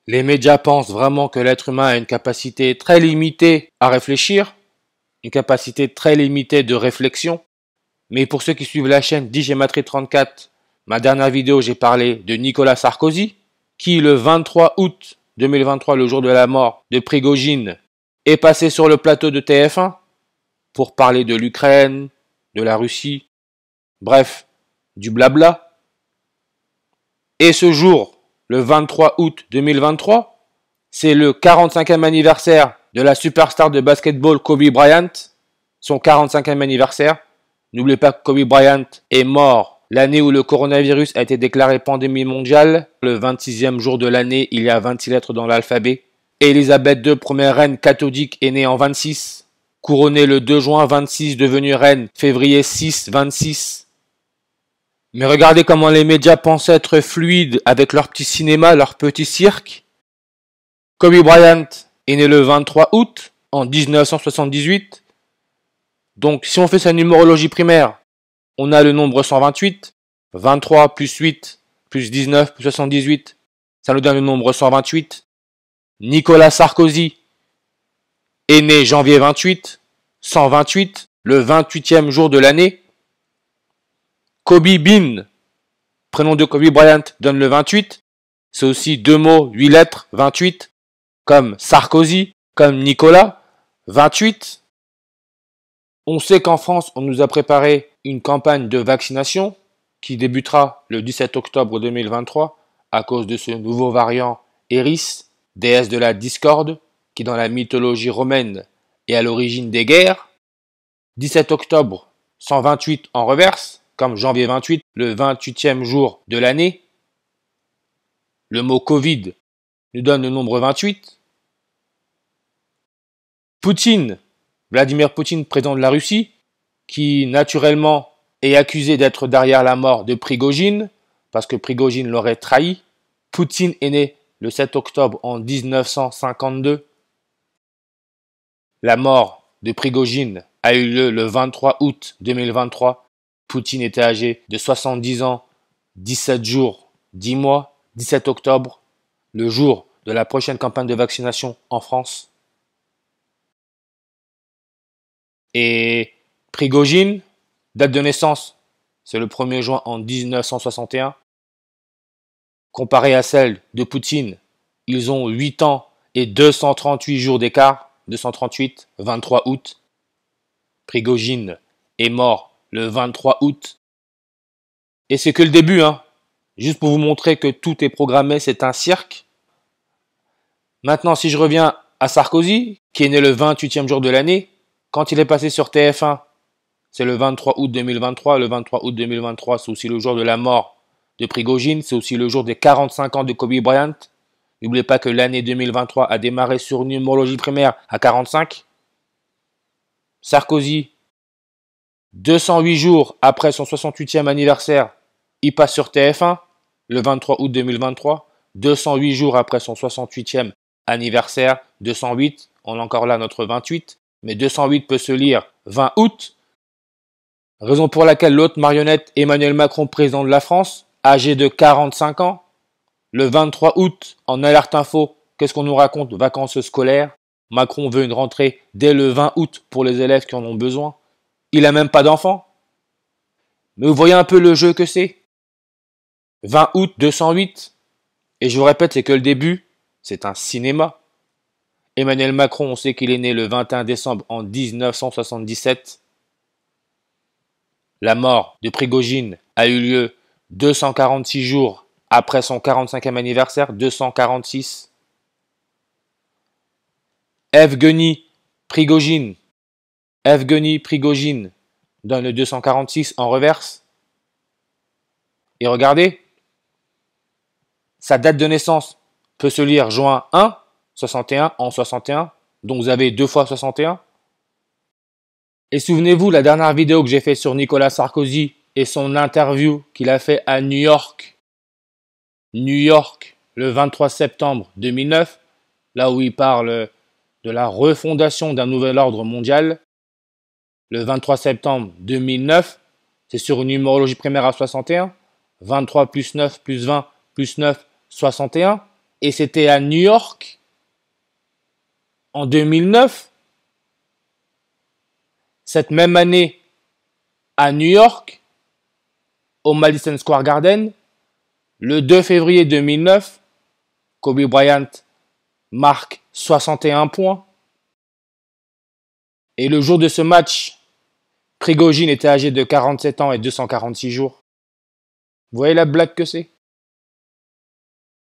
Les médias pensent vraiment que l'être humain a une capacité très limitée à réfléchir, une capacité très limitée de réflexion. Mais pour ceux qui suivent la chaîne DJMatri34, ma dernière vidéo, j'ai parlé de Nicolas Sarkozy, qui le 23 août 2023, le jour de la mort de Prigojine, est passé sur le plateau de TF1 pour parler de l'Ukraine, de la Russie, bref, du blabla. Et ce jour, le 23 août 2023, c'est le 45e anniversaire de la superstar de basketball Kobe Bryant, son 45e anniversaire. N'oubliez pas que Kobe Bryant est mort l'année où le coronavirus a été déclaré pandémie mondiale, le 26e jour de l'année, il y a 26 lettres dans l'alphabet. Élisabeth II, première reine catholique, est née en 26, couronnée le 2 juin 26, devenue reine février 6, 26. Mais regardez comment les médias pensent être fluides avec leur petit cinéma, leur petit cirque. Kobe Bryant est né le 23 août en 1978. Donc si on fait sa numérologie primaire, on a le nombre 128. 23 plus 8 plus 19 plus 78, ça nous donne le nombre 128. Nicolas Sarkozy est né janvier 28, 128, le 28e jour de l'année. Kobe Bean, prénom de Kobe Bryant, donne le 28. C'est aussi deux mots, 8 lettres, 28. Comme Sarkozy, comme Nicolas, 28. On sait qu'en France, on nous a préparé une campagne de vaccination qui débutera le 17 octobre 2023 à cause de ce nouveau variant Eris, déesse de la discorde, qui dans la mythologie romaine est à l'origine des guerres. 17 octobre, 128 en reverse, comme janvier 28, le 28e jour de l'année. Le mot Covid nous donne le nombre 28. Poutine, Vladimir Poutine, président de la Russie, qui naturellement est accusé d'être derrière la mort de Prigojine, parce que Prigojine l'aurait trahi. Poutine est né le 7 octobre en 1952. La mort de Prigojine a eu lieu le 23 août 2023. Poutine était âgé de 70 ans, 17 jours, 10 mois, 17 octobre, le jour de la prochaine campagne de vaccination en France. Et Prigojine, date de naissance, c'est le 1er juin en 1961. Comparé à celle de Poutine, ils ont 8 ans et 238 jours d'écart, 238, 23 août. Prigojine est mort le 23 août. Et c'est que le début, hein. Juste pour vous montrer que tout est programmé, c'est un cirque. Maintenant, si je reviens à Sarkozy, qui est né le 28e jour de l'année, quand il est passé sur TF1, c'est le 23 août 2023. Le 23 août 2023, c'est aussi le jour de la mort de Prigojine. C'est aussi le jour des 45 ans de Kobe Bryant. N'oubliez pas que l'année 2023 a démarré sur une numérologie primaire à 45. Sarkozy, 208 jours après son 68e anniversaire, il passe sur TF1, le 23 août 2023. 208 jours après son 68e anniversaire, 208, on a encore là notre 28, mais 208 peut se lire 20 août. Raison pour laquelle l'autre marionnette, Emmanuel Macron, président de la France, âgé de 45 ans, le 23 août, en alerte info, qu'est-ce qu'on nous raconte? Vacances scolaires. Macron veut une rentrée dès le 20 août pour les élèves qui en ont besoin. Il n'a même pas d'enfants. Mais vous voyez un peu le jeu que c'est. 20 août 208. Et je vous répète, c'est que le début, c'est un cinéma. Emmanuel Macron, on sait qu'il est né le 21 décembre en 1977. La mort de Prigojine a eu lieu 246 jours après son 45e anniversaire, 246. Evgueni Prigojine donne le 246 en reverse. Et regardez, sa date de naissance peut se lire juin 1, 61 en 61, donc vous avez 2 fois 61. Et souvenez-vous, la dernière vidéo que j'ai faite sur Nicolas Sarkozy et son interview qu'il a fait à New York, le 23 septembre 2009, là où il parle de la refondation d'un nouvel ordre mondial. Le 23 septembre 2009, c'est sur une numérologie primaire à 61. 23 plus 9 plus 20 plus 9, 61. Et c'était à New York en 2009. Cette même année, à New York, au Madison Square Garden, le 2 février 2009, Kobe Bryant marque 61 points. Et le jour de ce match, Prigojine était âgé de 47 ans et 246 jours. Vous voyez la blague que c'est?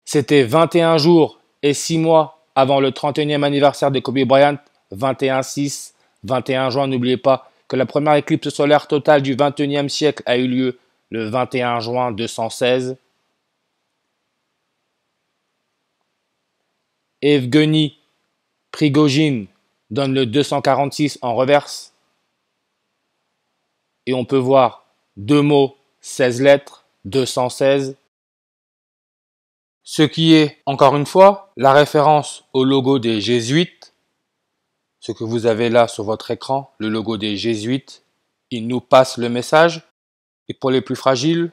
C'était 21 jours et 6 mois avant le 31e anniversaire de Kobe Bryant, 21-6, 21 juin. N'oubliez pas que la première éclipse solaire totale du 21e siècle a eu lieu le 21 juin 216. Evgeny Prigojine donne le 246 en reverse. Et on peut voir 2 mots, 16 lettres, 216. Ce qui est, encore une fois, la référence au logo des Jésuites. Ce que vous avez là sur votre écran, le logo des Jésuites. Il nous passe le message. Et pour les plus fragiles,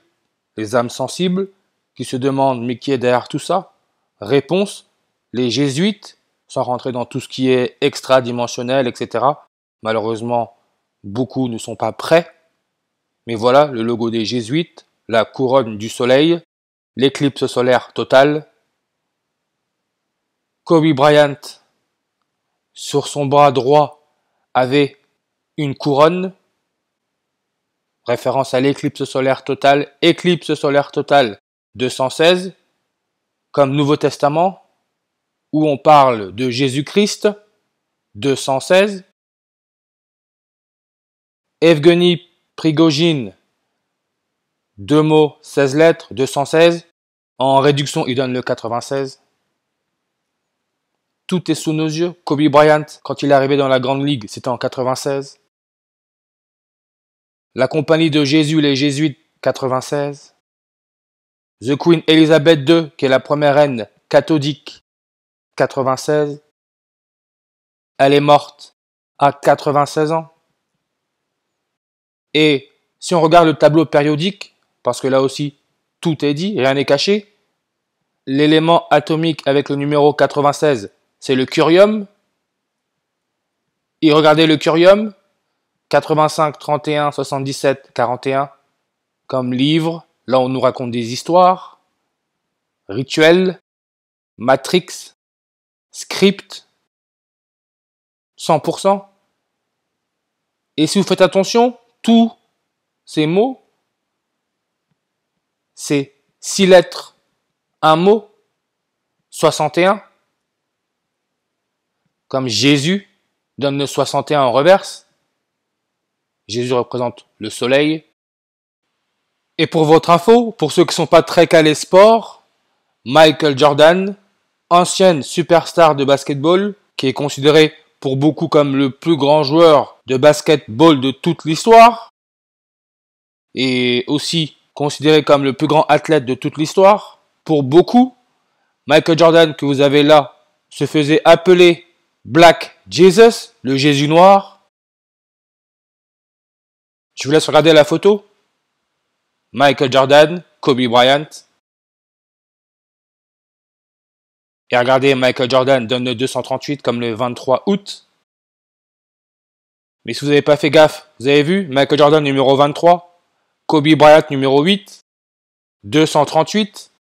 les âmes sensibles, qui se demandent mais qui est derrière tout ça? Réponse, les Jésuites, sans rentrer dans tout ce qui est extra-dimensionnel, etc. Malheureusement, beaucoup ne sont pas prêts. Mais voilà le logo des Jésuites, la couronne du soleil, l'éclipse solaire totale. Kobe Bryant, sur son bras droit, avait une couronne, référence à l'éclipse solaire totale 216, comme Nouveau Testament, où on parle de Jésus-Christ, 216. Evgeny Prigojine, 2 mots, 16 lettres, 216. En réduction, il donne le 96. Tout est sous nos yeux. Kobe Bryant, quand il est arrivé dans la Grande Ligue, c'était en 96. La Compagnie de Jésus, les Jésuites, 96. The Queen Elizabeth II, qui est la première reine catholique, 96. Elle est morte à 96 ans. Et si on regarde le tableau périodique, parce que là aussi, tout est dit, rien n'est caché, l'élément atomique avec le numéro 96, c'est le curium. Et regardez le curium, 85, 31, 77, 41, comme livre, là on nous raconte des histoires, rituels, matrix, script, 100%. Et si vous faites attention, tous ces mots, c'est 6 lettres, un mot, 61. Comme Jésus donne le 61 en reverse. Jésus représente le soleil. Et pour votre info, pour ceux qui ne sont pas très calés sport, Michael Jordan, ancienne superstar de basketball, qui est considéré pour beaucoup comme le plus grand joueur de basketball de toute l'histoire, et aussi considéré comme le plus grand athlète de toute l'histoire, pour beaucoup, Michael Jordan que vous avez là se faisait appeler Black Jesus, le Jésus noir. Je vous laisse regarder la photo. Michael Jordan, Kobe Bryant. Et regardez, Michael Jordan donne le 238 comme le 23 août. Mais si vous n'avez pas fait gaffe, vous avez vu, Michael Jordan numéro 23, Kobe Bryant numéro 8, 238.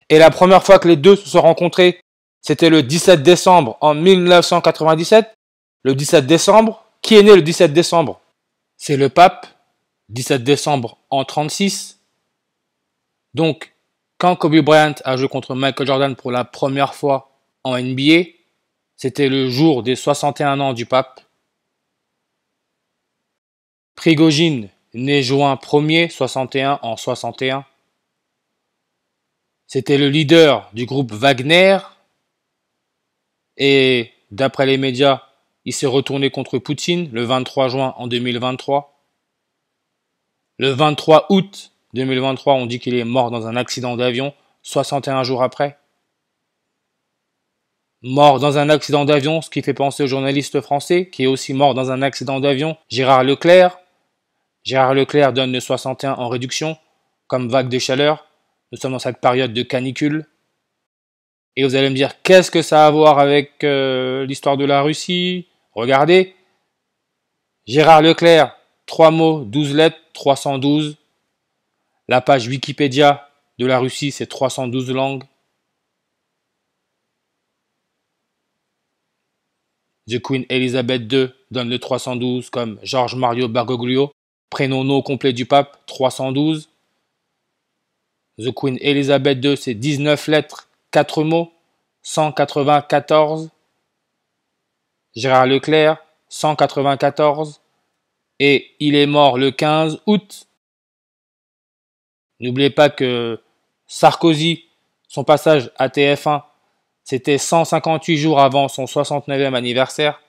Et la première fois que les deux se sont rencontrés, c'était le 17 décembre en 1997. Le 17 décembre. Qui est né le 17 décembre? C'est le pape. 17 décembre en 36. Donc, quand Kobe Bryant a joué contre Michael Jordan pour la première fois en NBA, c'était le jour des 61 ans du pape. Prigojine, né juin 1er, 61 en 61. C'était le leader du groupe Wagner. Et d'après les médias, il s'est retourné contre Poutine le 23 juin en 2023. Le 23 août 2023, on dit qu'il est mort dans un accident d'avion 61 jours après. Mort dans un accident d'avion, ce qui fait penser au journaliste français, qui est aussi mort dans un accident d'avion, Gérard Leclerc. Gérard Leclerc donne le 61 en réduction, comme vague de chaleur. Nous sommes dans cette période de canicule. Et vous allez me dire, qu'est-ce que ça a à voir avec l'histoire de la Russie? Regardez, Gérard Leclerc, 3 mots, 12 lettres, 312. La page Wikipédia de la Russie, c'est 312 langues. The Queen Elizabeth II donne le 312 comme George Mario Bergoglio, prénom non complet du pape, 312. The Queen Elizabeth II, c'est 19 lettres, 4 mots, 194. Gérard Leclerc, 194. Et il est mort le 15 août. N'oubliez pas que Sarkozy, son passage à TF1, c'était 158 jours avant son 69e anniversaire.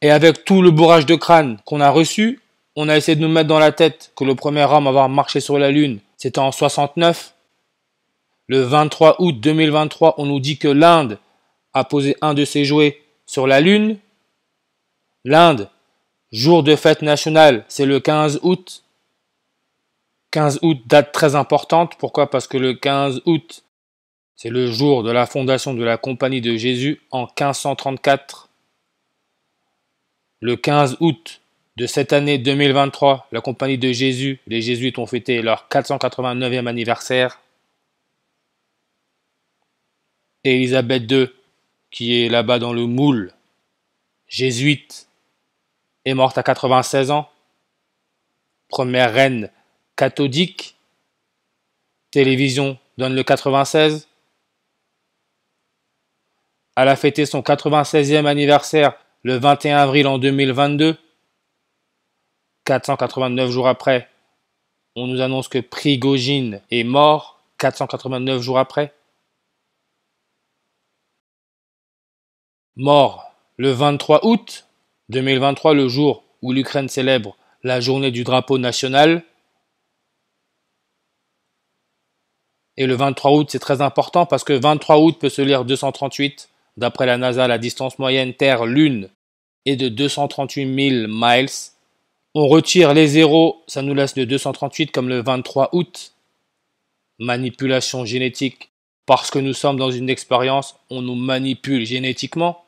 Et avec tout le bourrage de crâne qu'on a reçu, on a essayé de nous mettre dans la tête que le premier homme à avoir marché sur la Lune, c'était en 69. Le 23 août 2023, on nous dit que l'Inde a posé un de ses jouets sur la Lune. L'Inde, jour de fête nationale, c'est le 15 août. 15 août, date très importante. Pourquoi? Parce que le 15 août, c'est le jour de la fondation de la Compagnie de Jésus en 1534. Le 15 août de cette année 2023, la Compagnie de Jésus, les Jésuites ont fêté leur 489e anniversaire. Et Élisabeth II, qui est là-bas dans le moule, jésuite, est morte à 96 ans. Première reine catholique. Télévision donne le 96. Elle a fêté son 96e anniversaire le 21 avril en 2022. 489 jours après, on nous annonce que Prigogine est mort. 489 jours après. Mort le 23 août 2023, le jour où l'Ukraine célèbre la journée du drapeau national. Et le 23 août, c'est très important parce que 23 août peut se lire 238. D'après la NASA, la distance moyenne Terre-Lune est de 238 000 miles. On retire les zéros, ça nous laisse le 238 comme le 23 août. Manipulation génétique. Parce que nous sommes dans une expérience, on nous manipule génétiquement.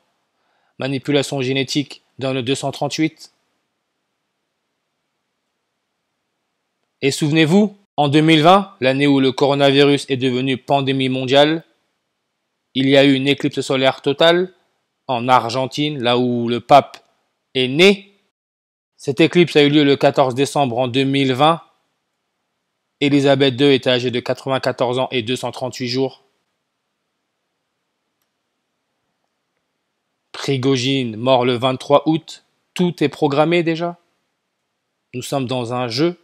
Manipulation génétique dans le 238. Et souvenez-vous, en 2020, l'année où le coronavirus est devenu pandémie mondiale, il y a eu une éclipse solaire totale en Argentine, là où le pape est né. Cette éclipse a eu lieu le 14 décembre en 2020. Élisabeth II était âgée de 94 ans et 238 jours. Prigogine, mort le 23 août. Tout est programmé déjà. Nous sommes dans un jeu.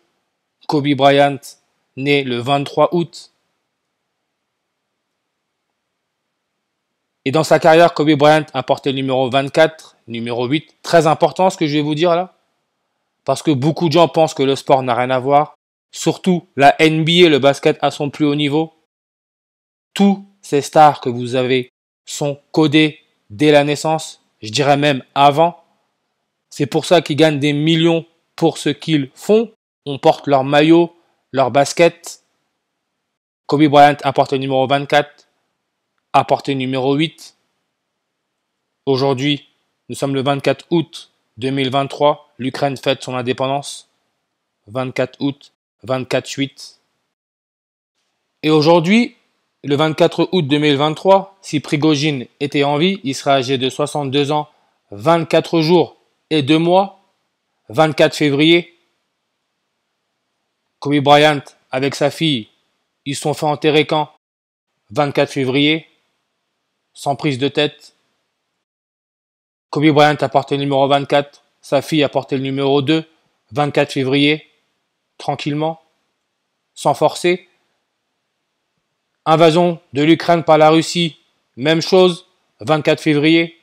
Kobe Bryant, né le 23 août. Et dans sa carrière, Kobe Bryant a porté le numéro 24, numéro 8. Très important ce que je vais vous dire là. Parce que beaucoup de gens pensent que le sport n'a rien à voir. Surtout la NBA, le basket à son plus haut niveau. Tous ces stars que vous avez sont codés dès la naissance. Je dirais même avant. C'est pour ça qu'ils gagnent des millions pour ce qu'ils font. On porte leur maillot, leur basket. Kobe Bryant a porté le numéro 24, a porté le numéro 8. Aujourd'hui, nous sommes le 24 août 2023. L'Ukraine fête son indépendance. 24 août, 24-8. Et aujourd'hui, le 24 août 2023, si Prigogine était en vie, il serait âgé de 62 ans, 24 jours et 2 mois. 24 février, Kobe Bryant avec sa fille, ils se sont fait enterrer quand? 24 février, sans prise de tête. Kobe Bryant a porté le numéro 24, sa fille a porté le numéro 2, 24 février, tranquillement, sans forcer. Invasion de l'Ukraine par la Russie, même chose, 24 février.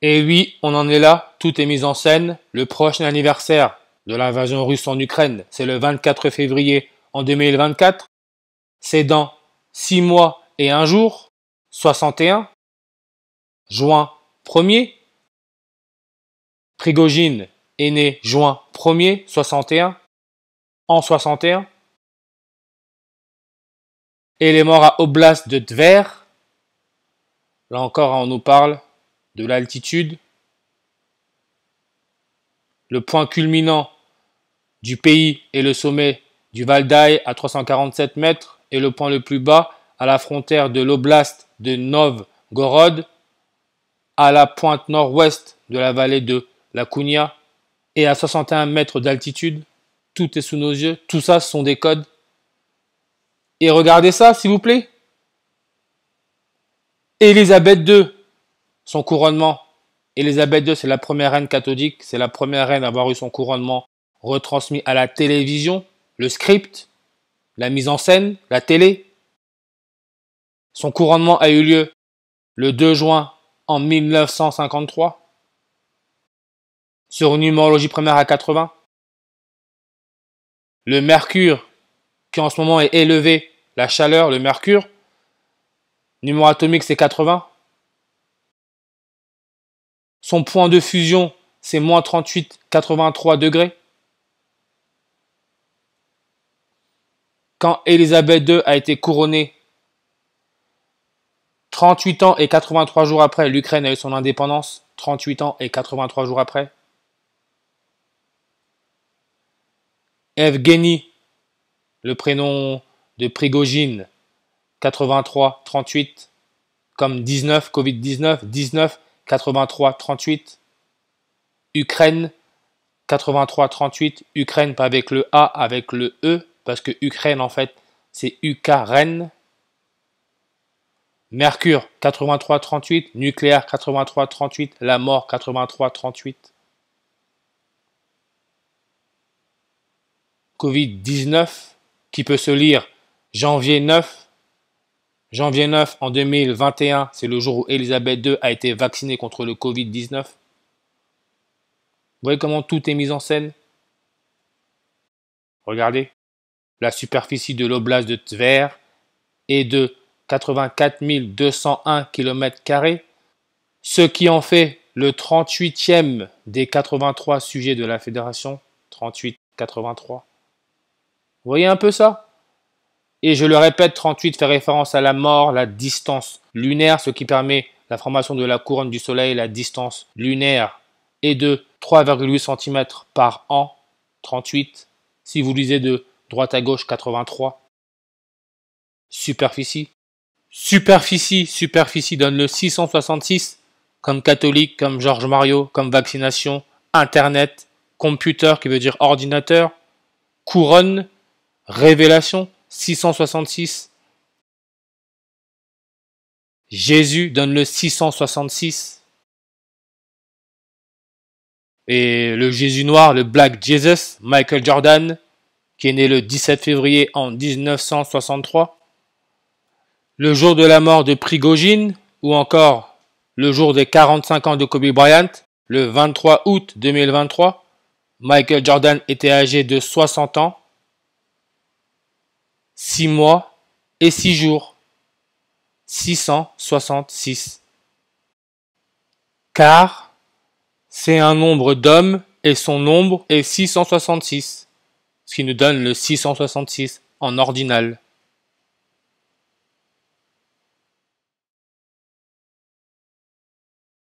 Et oui, on en est là, tout est mis en scène. Le prochain anniversaire de l'invasion russe en Ukraine, c'est le 24 février en 2024. C'est dans 6 mois et 1 jour, 61. Juin 1er. Prigogine est né juin 1er, 61. En 61. Et les morts à Oblast de Tver. Là encore, on nous parle de l'altitude. Le point culminant du pays est le sommet du Val d'Aï à 347 mètres et le point le plus bas à la frontière de l'oblast de Novgorod, à la pointe nord-ouest de la vallée de la Kounia et à 61 mètres d'altitude. Tout est sous nos yeux, tout ça ce sont des codes. Et regardez ça s'il vous plaît. Élisabeth II, son couronnement. Élisabeth II, c'est la première reine catholique, c'est la première reine à avoir eu son couronnement retransmis à la télévision, le script, la mise en scène, la télé. Son couronnement a eu lieu le 2 juin en 1953 sur une numérologie première à 80. Le mercure, qui en ce moment est élevé, la chaleur, le mercure, numéro atomique c'est 80. Son point de fusion c'est moins 38,83 degrés. Quand Élisabeth II a été couronnée, 38 ans et 83 jours après, l'Ukraine a eu son indépendance. 38 ans et 83 jours après. Evgeny, le prénom de Prigogine, 83, 38, comme 19, Covid-19, 19, 83, 38. Ukraine, 83, 38. Ukraine, pas avec le A, avec le E, parce que Ukraine, en fait, c'est Ukraine. Mercure, 83, 38. Nucléaire, 83, 38. La mort, 83, 38. Covid-19, qui peut se lire janvier 9. Janvier 9 en 2021, c'est le jour où Élisabeth II a été vaccinée contre le Covid-19. Vous voyez comment tout est mis en scène? Regardez, la superficie de l'oblast de Tver est de 84 201 km², ce qui en fait le 38e des 83 sujets de la fédération. 38, 83. Vous voyez un peu ça? Et je le répète, 38 fait référence à la mort, la distance lunaire, ce qui permet la formation de la couronne du soleil. La distance lunaire est de 3,8 cm par an. 38. Si vous lisez de droite à gauche, 83. Superficie. Superficie donne le 666, comme catholique, comme Georges Mario, comme vaccination, internet, computer qui veut dire ordinateur, couronne, révélation, 666. Jésus donne le 666. Et le Jésus noir, le Black Jesus, Michael Jordan, qui est né le 17 février en 1963. Le jour de la mort de Prigogine, ou encore le jour des 45 ans de Kobe Bryant, le 23 août 2023. Michael Jordan était âgé de 60 ans, 6 mois et 6 jours. 666. Car c'est un nombre d'hommes et son nombre est 666, ce qui nous donne le 666 en ordinal.